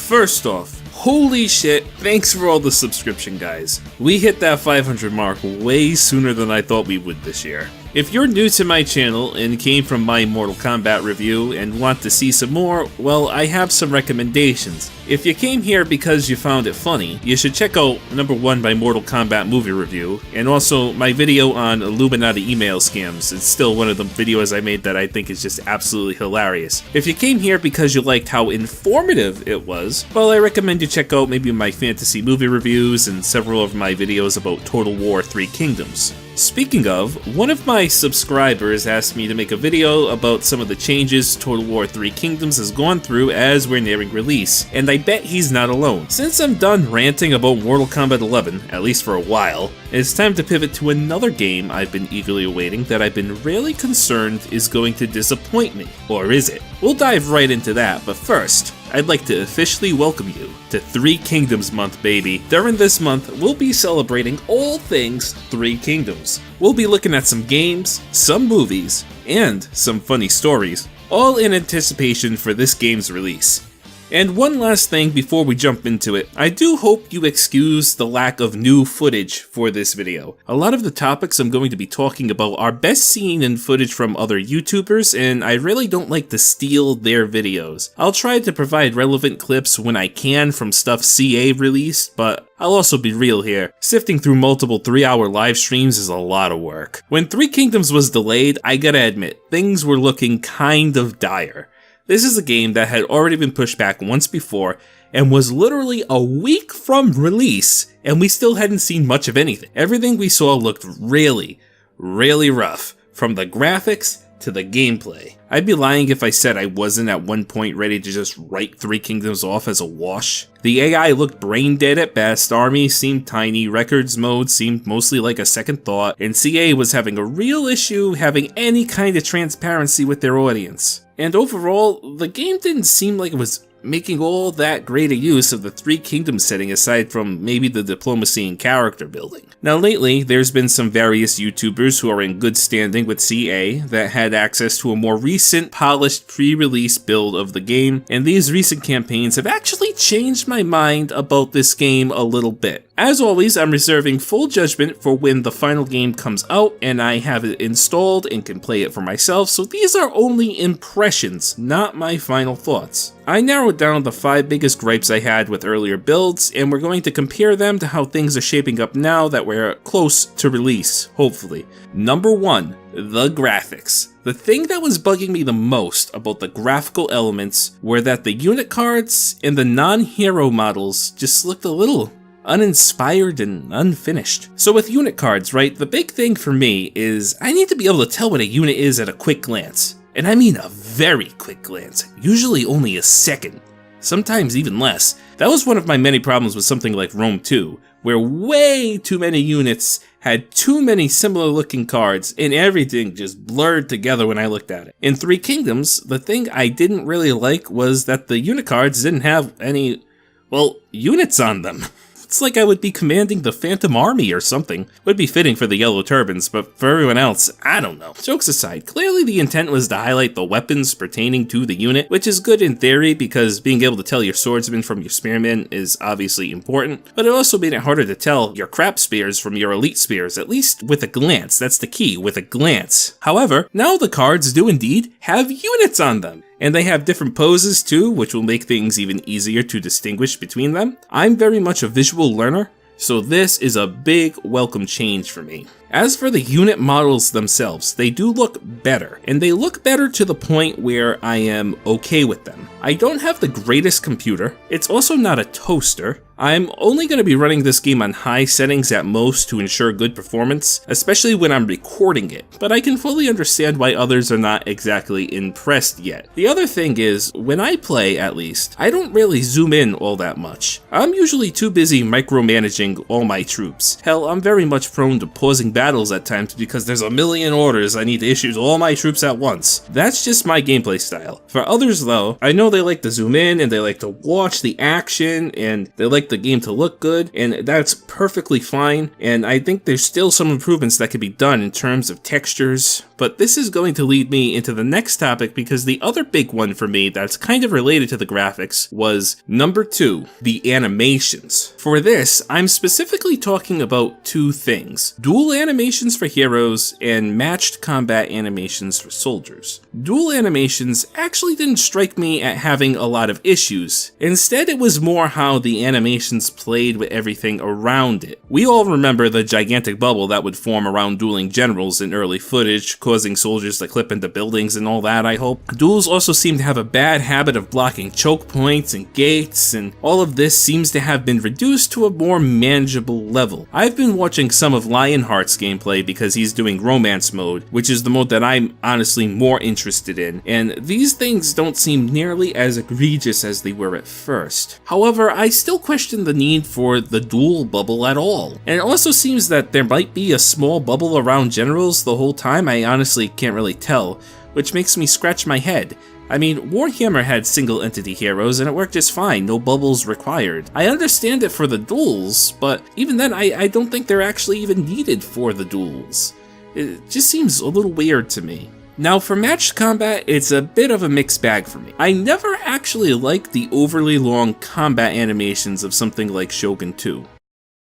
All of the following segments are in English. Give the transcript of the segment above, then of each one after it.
First off, holy shit, thanks for all the subscription guys. We hit that 500 mark way sooner than I thought we would this year. If you're new to my channel and came from my Mortal Kombat review and want to see some more, well, I have some recommendations. If you came here because you found it funny, you should check out number 1 my Mortal Kombat movie review, and also my video on Illuminati email scams. It's still one of the videos I made that I think is just absolutely hilarious. If you came here because you liked how informative it was, well, I recommend you check out maybe my fantasy movie reviews and several of my videos about Total War 3 Kingdoms. Speaking of, one of my subscribers asked me to make a video about some of the changes Total War 3 Kingdoms has gone through as we're nearing release, and I bet he's not alone. Since I'm done ranting about Mortal Kombat 11, at least for a while, it's time to pivot to another game I've been eagerly awaiting that I've been really concerned is going to disappoint me. Or is it? We'll dive right into that, but first, I'd like to officially welcome you to 3 Kingdoms Month, baby. During this month, we'll be celebrating all things 3 Kingdoms. We'll be looking at some games, some movies, and some funny stories, all in anticipation for this game's release. And one last thing before we jump into it, I do hope you excuse the lack of new footage for this video. A lot of the topics I'm going to be talking about are best seen in footage from other YouTubers, and I really don't like to steal their videos. I'll try to provide relevant clips when I can from stuff CA released, but I'll also be real here. Sifting through multiple 3-hour live streams is a lot of work. When 3 Kingdoms was delayed, I gotta admit, things were looking kind of dire. This is a game that had already been pushed back once before and was literally a week from release, and we still hadn't seen much of anything. Everything we saw looked really, really rough, from the graphics to the gameplay. I'd be lying if I said I wasn't at one point ready to just write 3 Kingdoms off as a wash. The AI looked brain dead at best, armies seemed tiny, records mode seemed mostly like a second thought, and CA was having a real issue having any kind of transparency with their audience. And overall, the game didn't seem like it was making all that great a use of the 3 Kingdoms setting aside from maybe the diplomacy and character building. Now lately, there's been some various YouTubers who are in good standing with CA that had access to a more recent, polished pre-release build of the game, and these recent campaigns have actually changed my mind about this game a little bit. As always, I'm reserving full judgment for when the final game comes out and I have it installed and can play it for myself, so these are only impressions, not my final thoughts. I narrowed down the 5 biggest gripes I had with earlier builds, and we're going to compare them to how things are shaping up now that we're close to release, hopefully. Number 1, the graphics. The thing that was bugging me the most about the graphical elements were that the unit cards and the non-hero models just looked a little uninspired and unfinished. So with unit cards, right, the big thing for me is I need to be able to tell what a unit is at a quick glance. And I mean a very quick glance, usually only a second, sometimes even less. That was one of my many problems with something like Rome 2, where way too many units had too many similar looking cards and everything just blurred together when I looked at it. In 3 Kingdoms, the thing I didn't really like was that the unit cards didn't have any, well, units on them. It's like I would be commanding the Phantom Army or something. Would be fitting for the yellow turbans, but for everyone else, I don't know. Jokes aside, clearly the intent was to highlight the weapons pertaining to the unit, which is good in theory because being able to tell your swordsman from your spearman is obviously important, but it also made it harder to tell your crap spears from your elite spears, at least with a glance. That's the key, with a glance. However, now the cards do indeed have units on them. And they have different poses too, which will make things even easier to distinguish between them. I'm very much a visual learner, so this is a big welcome change for me. As for the unit models themselves, they do look better, and they look better to the point where I am okay with them. I don't have the greatest computer, it's also not a toaster. I'm only going to be running this game on high settings at most to ensure good performance, especially when I'm recording it, but I can fully understand why others are not exactly impressed yet. The other thing is, when I play at least, I don't really zoom in all that much. I'm usually too busy micromanaging all my troops. Hell, I'm very much prone to pausing battles at times because there's a million orders I need to issue to all my troops at once. That's just my gameplay style. For others though, I know they like to zoom in and they like to watch the action and they like the game to look good, and that's perfectly fine, and I think there's still some improvements that could be done in terms of textures, But this is going to lead me into the next topic because the other big one for me that's kind of related to the graphics was number 2, the animations. For this, I'm specifically talking about two things: dual animations for heroes and matched combat animations for soldiers. Dual animations actually didn't strike me at having a lot of issues. Instead, it was more how the animations played with everything around it. We all remember the gigantic bubble that would form around dueling generals in early footage, causing soldiers to clip into buildings and all that, I hope. Duels also seem to have a bad habit of blocking choke points and gates, and all of this seems to have been reduced to a more manageable level. I've been watching some of Lionheart's gameplay because he's doing romance mode, which is the mode that I'm honestly more interested in, and these things don't seem nearly as egregious as they were at first. However, I still question the need for the dual bubble at all. And it also seems that there might be a small bubble around generals the whole time. I honestly can't really tell, which makes me scratch my head. I mean, Warhammer had single entity heroes and it worked just fine, no bubbles required. I understand it for the duels, but even then I don't think they're actually even needed for the duels. It just seems a little weird to me. Now for matched combat, it's a bit of a mixed bag for me. I never actually liked the overly long combat animations of something like Shogun 2.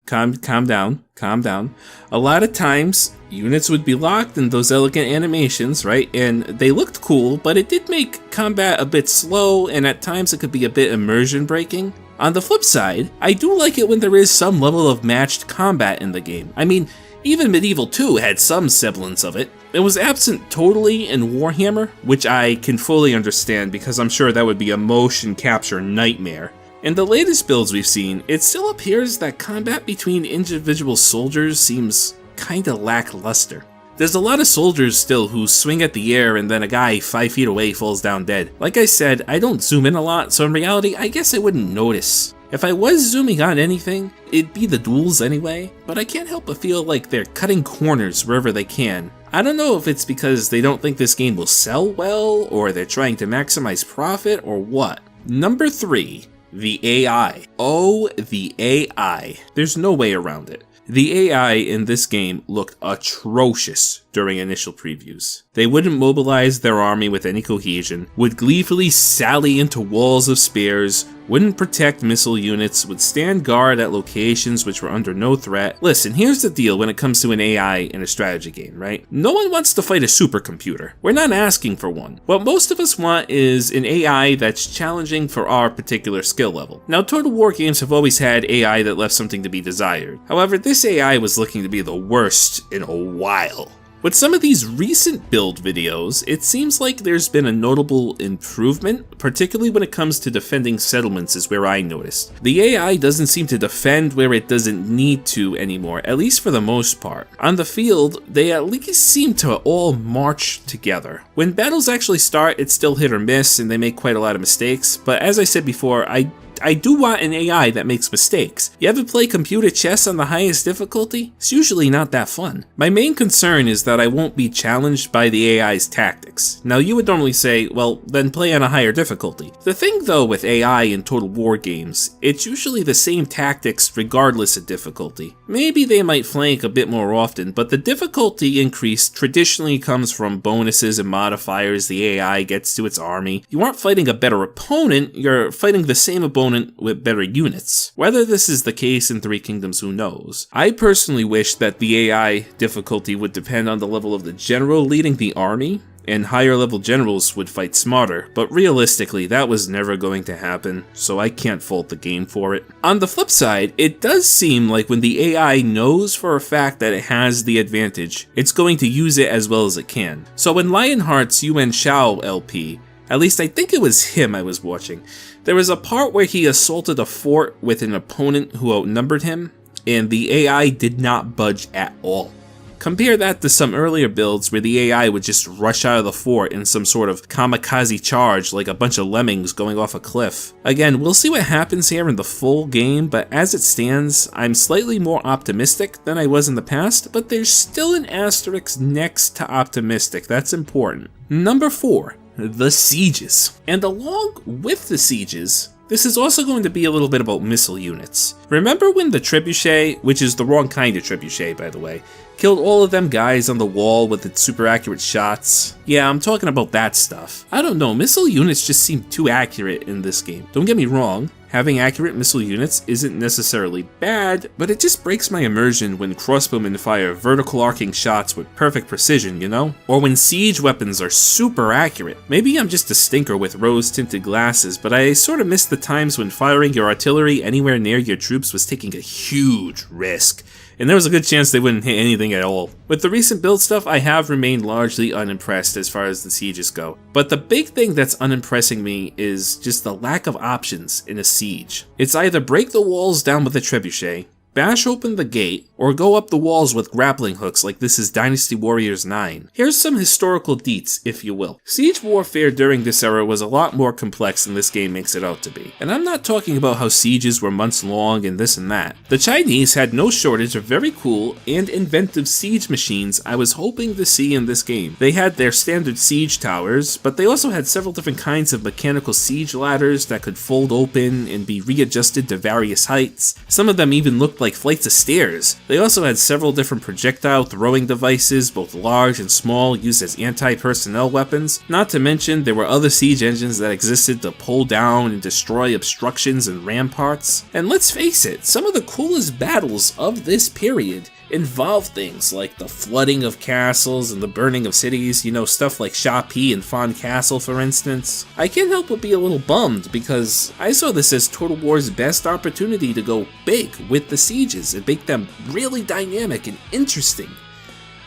Calm down. A lot of times, units would be locked in those elegant animations, right? And they looked cool, but it did make combat a bit slow, and at times it could be a bit immersion breaking. On the flip side, I do like it when there is some level of matched combat in the game. I mean, even Medieval 2 had some semblance of it. It was absent totally in Warhammer, which I can fully understand because I'm sure that would be a motion capture nightmare. In the latest builds we've seen, it still appears that combat between individual soldiers seems kinda lackluster. There's a lot of soldiers still who swing at the air and then a guy 5 feet away falls down dead. Like I said, I don't zoom in a lot, so in reality, I guess I wouldn't notice. If I was zooming on anything, it'd be the duels anyway, but I can't help but feel like they're cutting corners wherever they can. I don't know if it's because they don't think this game will sell well, or they're trying to maximize profit, or what. Number 3. The AI. Oh, the AI. There's no way around it. The AI in this game looked atrocious during initial previews. They wouldn't mobilize their army with any cohesion, would gleefully sally into walls of spears, wouldn't protect missile units, would stand guard at locations which were under no threat. Listen, here's the deal when it comes to an AI in a strategy game, right? No one wants to fight a supercomputer. We're not asking for one. What most of us want is an AI that's challenging for our particular skill level. Now, Total War games have always had AI that left something to be desired. However, this AI was looking to be the worst in a while. With some of these recent build videos, it seems like there's been a notable improvement, particularly when it comes to defending settlements is where I noticed. The AI doesn't seem to defend where it doesn't need to anymore, at least for the most part. On the field, they at least seem to all march together. When battles actually start, it's still hit or miss and they make quite a lot of mistakes, but as I said before, I do want an AI that makes mistakes. You ever play computer chess on the highest difficulty? It's usually not that fun. My main concern is that I won't be challenged by the AI's tactics. Now you would normally say, well, then play on a higher difficulty. The thing though with AI in Total War games, it's usually the same tactics regardless of difficulty. Maybe they might flank a bit more often, but the difficulty increase traditionally comes from bonuses and modifiers the AI gets to its army. You aren't fighting a better opponent, you're fighting the same opponent with better units. Whether this is the case in Three Kingdoms, who knows? I personally wish that the AI difficulty would depend on the level of the general leading the army, and higher level generals would fight smarter, but realistically that was never going to happen, so I can't fault the game for it. On the flip side, it does seem like when the AI knows for a fact that it has the advantage, it's going to use it as well as it can. So in Lionheart's Yuan Shao LP, at least I think it was him I was watching, there was a part where he assaulted a fort with an opponent who outnumbered him, and the AI did not budge at all. Compare that to some earlier builds where the AI would just rush out of the fort in some sort of kamikaze charge like a bunch of lemmings going off a cliff. Again, we'll see what happens here in the full game, but as it stands, I'm slightly more optimistic than I was in the past, but there's still an asterisk next to optimistic, that's important. Number 4. The sieges. And along with the sieges, this is also going to be a little bit about missile units. Remember when the trebuchet, which is the wrong kind of trebuchet by the way, killed all of them guys on the wall with its super accurate shots. Yeah, I'm talking about that stuff. I don't know, missile units just seem too accurate in this game. Don't get me wrong, having accurate missile units isn't necessarily bad, but it just breaks my immersion when crossbowmen fire vertical arcing shots with perfect precision, you know? Or when siege weapons are super accurate. Maybe I'm just a stinker with rose-tinted glasses, but I sort of miss the times when firing your artillery anywhere near your troops was taking a huge risk, and there was a good chance they wouldn't hit anything at all. With the recent build stuff, I have remained largely unimpressed as far as the sieges go. But the big thing that's unimpressing me is just the lack of options in a siege. It's either break the walls down with a trebuchet, bash open the gate, or go up the walls with grappling hooks like this is Dynasty Warriors 9. Here's some historical deets, if you will. Siege warfare during this era was a lot more complex than this game makes it out to be. And I'm not talking about how sieges were months long and this and that. The Chinese had no shortage of very cool and inventive siege machines I was hoping to see in this game. They had their standard siege towers, but they also had several different kinds of mechanical siege ladders that could fold open and be readjusted to various heights. Some of them even looked like flights of stairs. They also had several different projectile throwing devices, both large and small, used as anti-personnel weapons. Not to mention, there were other siege engines that existed to pull down and destroy obstructions and ramparts. And let's face it, some of the coolest battles of this period involve things like the flooding of castles and the burning of cities, you know, stuff like Shapi and Fon Castle for instance. I can't help but be a little bummed because I saw this as Total War's best opportunity to go big with the sieges and make them really dynamic and interesting,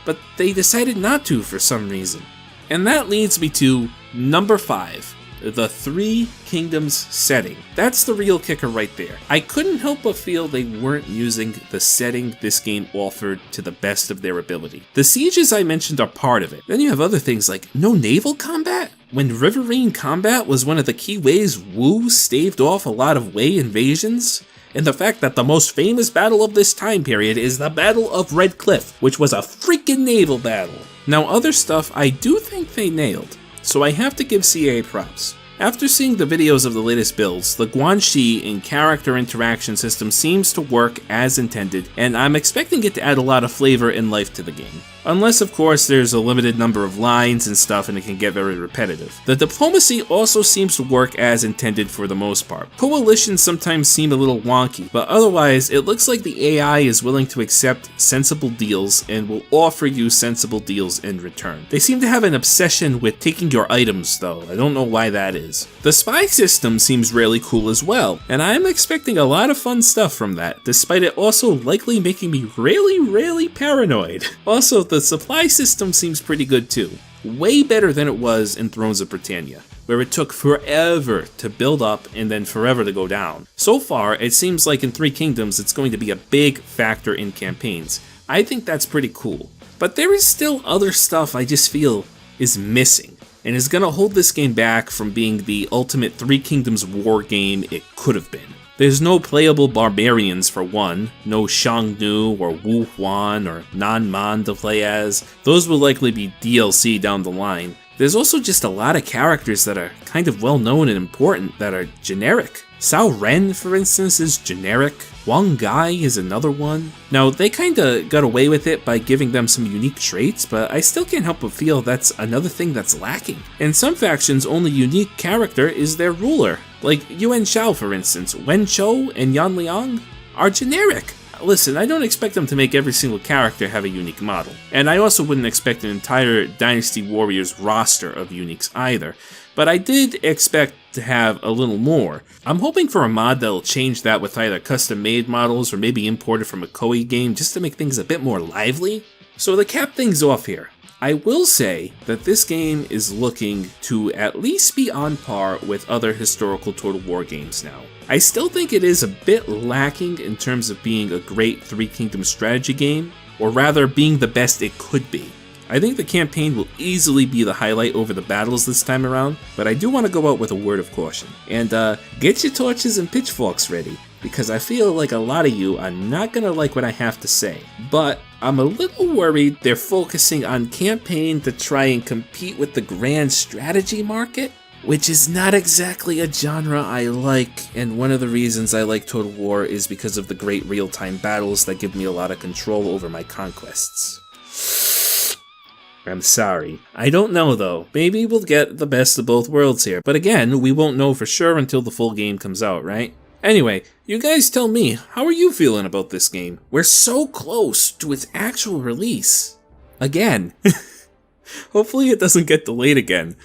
but they decided not to for some reason. And that leads me to number 5. The Three Kingdoms setting. That's the real kicker right there. I couldn't help but feel they weren't using the setting this game offered to the best of their ability. The sieges I mentioned are part of it. Then you have other things like no naval combat? When riverine combat was one of the key ways Wu staved off a lot of Wei invasions? And the fact that the most famous battle of this time period is the Battle of Red Cliff, which was a freaking naval battle. Now other stuff I do think they nailed, so I have to give CA props. After seeing the videos of the latest builds, the Guanxi and character interaction system seems to work as intended, and I'm expecting it to add a lot of flavor and life to the game. Unless, of course, there's a limited number of lines and stuff and it can get very repetitive. The diplomacy also seems to work as intended for the most part. Coalitions sometimes seem a little wonky, but otherwise it looks like the AI is willing to accept sensible deals and will offer you sensible deals in return. They seem to have an obsession with taking your items though, I don't know why that is. The spy system seems really cool as well, and I'm expecting a lot of fun stuff from that, despite it also likely making me really paranoid. Also, the supply system seems pretty good too. Way better than it was in Thrones of Britannia, where it took forever to build up and then forever to go down. So far, it seems like in Three Kingdoms it's going to be a big factor in campaigns. I think that's pretty cool. But there is still other stuff I just feel is missing, and is going to hold this game back from being the ultimate Three Kingdoms war game it could have been. There's no playable barbarians for one, no Xiongnu or Wu Huan or Nan Man to play as. Those will likely be DLC down the line. There's also just a lot of characters that are kind of well known and important that are generic. Cao Ren, for instance, is generic. Wang Gai is another one. Now, they kinda got away with it by giving them some unique traits, but I still can't help but feel that's another thing that's lacking. In some factions, only unique character is their ruler. Like Yuan Shao, for instance, Wen Chou and Yan Liang are generic. Listen, I don't expect them to make every single character have a unique model, and I also wouldn't expect an entire Dynasty Warriors roster of uniques either, but I did expect to have a little more. I'm hoping for a mod that'll change that with either custom-made models or maybe imported from a Koei game just to make things a bit more lively. So to cap things off here, I will say that this game is looking to at least be on par with other historical Total War games now. I still think it is a bit lacking in terms of being a great Three Kingdoms strategy game, or rather being the best it could be. I think the campaign will easily be the highlight over the battles this time around, but I do want to go out with a word of caution. And get your torches and pitchforks ready, because I feel like a lot of you are not going to like what I have to say. But I'm a little worried they're focusing on campaign to try and compete with the grand strategy market, which is not exactly a genre I like, and one of the reasons I like Total War is because of the great real-time battles that give me a lot of control over my conquests. I'm sorry. I don't know though. Maybe we'll get the best of both worlds here, but again, we won't know for sure until the full game comes out, right? Anyway, you guys tell me, how are you feeling about this game? We're so close to its actual release. Again. Hopefully it doesn't get delayed again.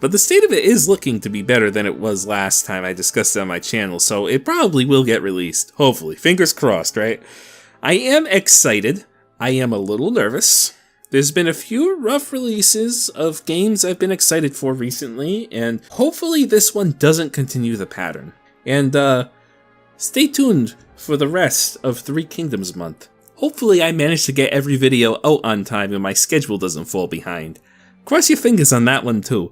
But the state of it is looking to be better than it was last time I discussed it on my channel, so it probably will get released. Hopefully. Fingers crossed, right? I am excited. I am a little nervous. There's been a few rough releases of games I've been excited for recently, and hopefully this one doesn't continue the pattern. And, stay tuned for the rest of 3 Kingdoms month. Hopefully I manage to get every video out on time and my schedule doesn't fall behind. Cross your fingers on that one too.